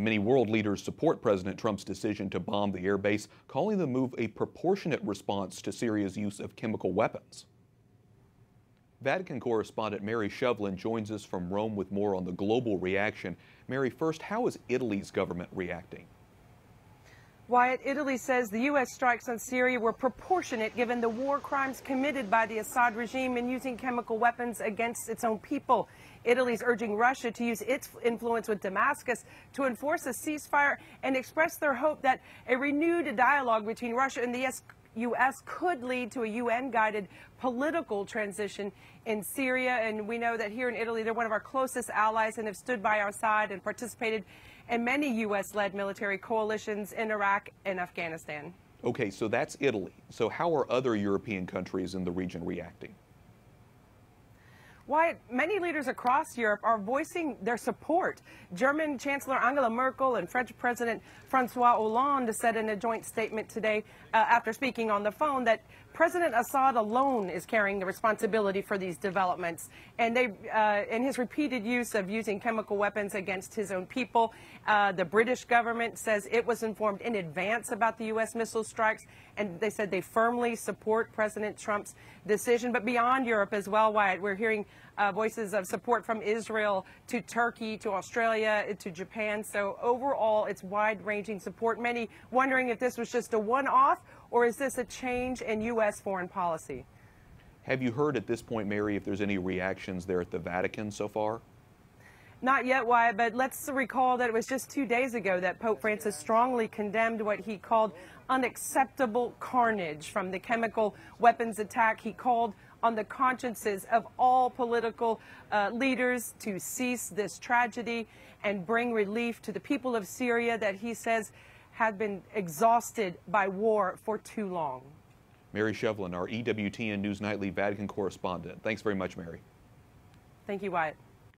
And many world leaders support President Trump's decision to bomb the airbase, calling the move a proportionate response to Syria's use of chemical weapons. Vatican correspondent Mary Shevlin joins us from Rome with more on the global reaction. Mary, first, how is Italy's government reacting? Wyatt, Italy says the U.S. strikes on Syria were proportionate given the war crimes committed by the Assad regime in using chemical weapons against its own people. Italy's urging Russia to use its influence with Damascus to enforce a ceasefire and express their hope that a renewed dialogue between Russia and the U.S. could lead to a UN-guided political transition in Syria. And we know that here in Italy, they're one of our closest allies and have stood by our side and participated in many U.S.-led military coalitions in Iraq and Afghanistan. Okay, so that's Italy. So how are other European countries in the region reacting? Wyatt, many leaders across Europe are voicing their support. German Chancellor Angela Merkel and French President Francois Hollande said in a joint statement today after speaking on the phone that President Assad alone is carrying the responsibility for these developments. And in his repeated use of using chemical weapons against his own people, the British government says it was informed in advance about the U.S. missile strikes, and they said they firmly support President Trump's decision. But beyond Europe as well, Wyatt, we're hearing voices of support from Israel to Turkey to Australia to Japan. So overall, it's wide-ranging support. Many wondering if this was just a one-off or is this a change in U.S. foreign policy? Have you heard at this point, Mary, if there's any reactions there at the Vatican so far? Not yet, Wyatt, but let's recall that it was just 2 days ago that Pope Francis strongly condemned what he called unacceptable carnage from the chemical weapons attack. He called on the consciences of all political leaders to cease this tragedy and bring relief to the people of Syria that he says have been exhausted by war for too long. Mary Shevlin, our EWTN News Nightly Vatican correspondent. Thanks very much, Mary. Thank you, Wyatt.